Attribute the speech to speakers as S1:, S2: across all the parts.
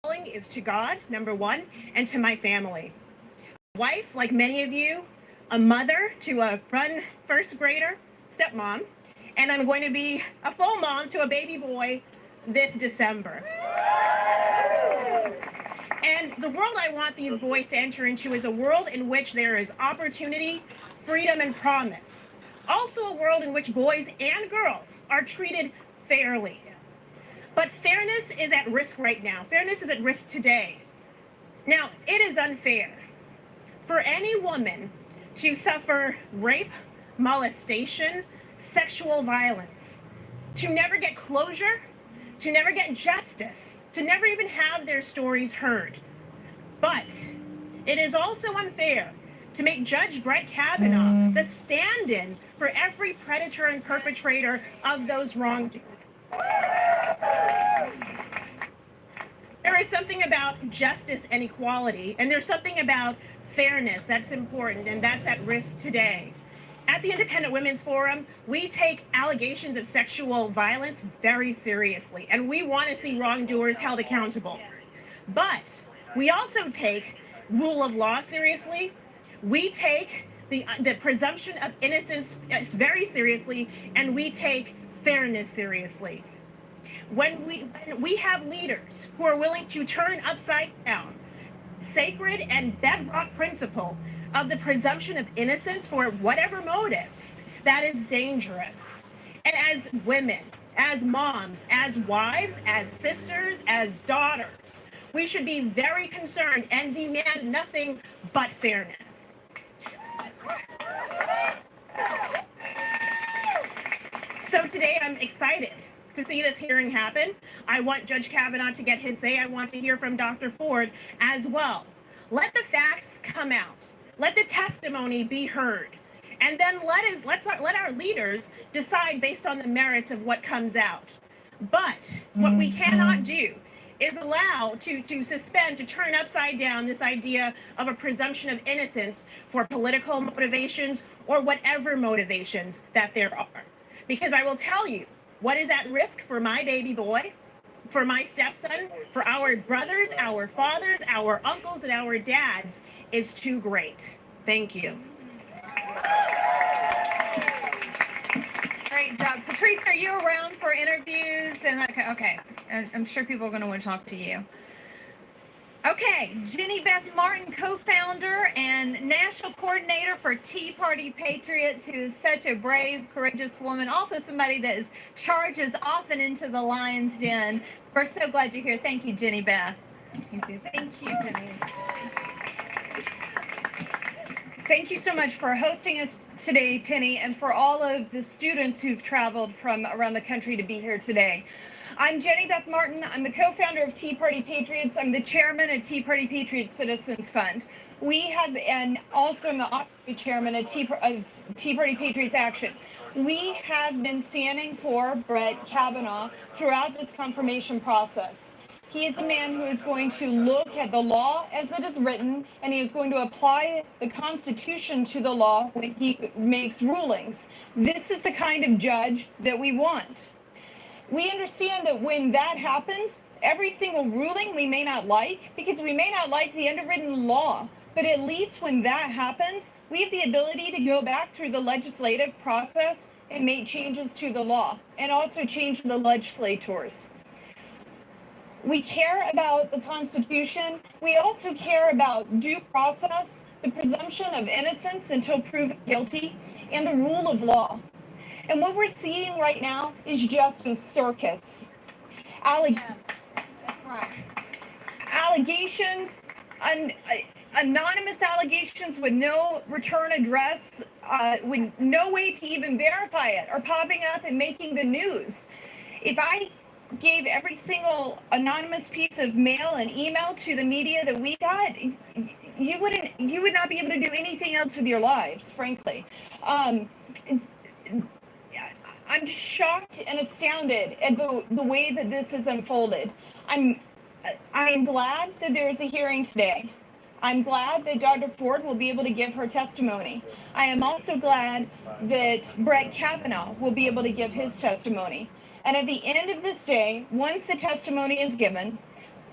S1: calling is to God, number one, and to my family. Wife, like many of you, a mother to a first grader, stepmom, and I'm going to be a full mom to a baby boy this December. And the world I want these boys to enter into is a world in which there is opportunity, freedom, and promise. Also, a world in which boys and girls are treated fairly. But fairness is at risk right now. Fairness is at risk today. Now, it is unfair for any woman to suffer rape, molestation, sexual violence, to never get closure, to never get justice, to never even have their stories heard. But it is also unfair to make Judge Brett Kavanaugh the stand-in for every predator and perpetrator of those wrongdoings. There is something about justice and equality, and there's something about fairness that's important, and that's at risk today. At the Independent Women's Forum, we take allegations of sexual violence very seriously, and we want to see wrongdoers held accountable. But we also take rule of law seriously. We take the presumption of innocence very seriously, and we take fairness seriously. When we have leaders who are willing to turn upside down sacred and bedrock principle of the presumption of innocence for whatever motives, that is dangerous. And as women, as moms, as wives, as sisters, as daughters, we should be very concerned and demand nothing but fairness. So today I'm excited to see this hearing happen. I want Judge Kavanaugh to get his say. I want to hear from Dr. Ford as well. Let the facts come out. Let the testimony be heard. And then let our leaders decide based on the merits of what comes out. But what we cannot do is allow to suspend, to turn upside down this idea of a presumption of innocence for political motivations or whatever motivations that there are. Because I will tell you, what is at risk for my baby boy, for my stepson, for our brothers, our fathers, our uncles, and our dads is too great. Thank you.
S2: Great job. Patrice, are you around for interviews? And okay. I'm sure people are going to want to talk to you. Okay, Jenny Beth Martin, co-founder and national coordinator for Tea Party Patriots, who is such a brave, courageous woman, also somebody that charges often into the lion's den. We're so glad you're here. Thank you, Jenny Beth.
S3: Thank you, Penny. Thank you so much for hosting us today, Penny, and for all of the students who've traveled from around the country to be here today. I'm Jenny Beth Martin. I'm the co-founder of Tea Party Patriots. I'm the chairman of Tea Party Patriots Citizens Fund. We have, and also I'm the honorary chairman of Tea Party Patriots Action. We have been standing for Brett Kavanaugh throughout this confirmation process. He is a man who is going to look at the law as it is written, and he is going to apply the Constitution to the law when he makes rulings. This is the kind of judge that we want. We understand that when that happens, every single ruling we may not like, because we may not like the underwritten law, but at least when that happens, we have the ability to go back through the legislative process and make changes to the law, and also change the legislators. We care about the Constitution. We also care about due process, the presumption of innocence until proven guilty, and the rule of law. And what we're seeing right now is just a circus.
S2: Yes, that's right.
S3: Allegations, anonymous allegations with no return address, with no way to even verify it, are popping up and making the news. If I gave every single anonymous piece of mail and email to the media that we got, you would not be able to do anything else with your lives, frankly. I'm shocked and astounded at the way that this has unfolded. I'm glad that there's a hearing today. I'm glad that Dr. Ford will be able to give her testimony. I am also glad that Brett Kavanaugh will be able to give his testimony. And at the end of this day, once the testimony is given,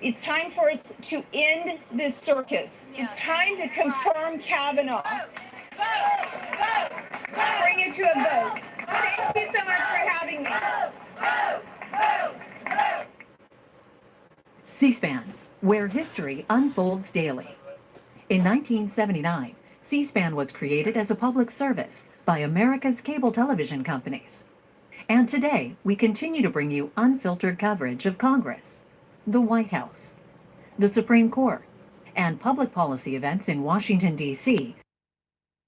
S3: It's time for us to end this circus. It's time to confirm Kavanaugh. Bring it to a vote. Thank you so much for having me.
S4: C-SPAN, where history unfolds daily. In 1979, C-SPAN was created as a public service by America's cable television companies. And today, we continue to bring you unfiltered coverage of Congress, the White House, the Supreme Court, and public policy events in Washington, D.C.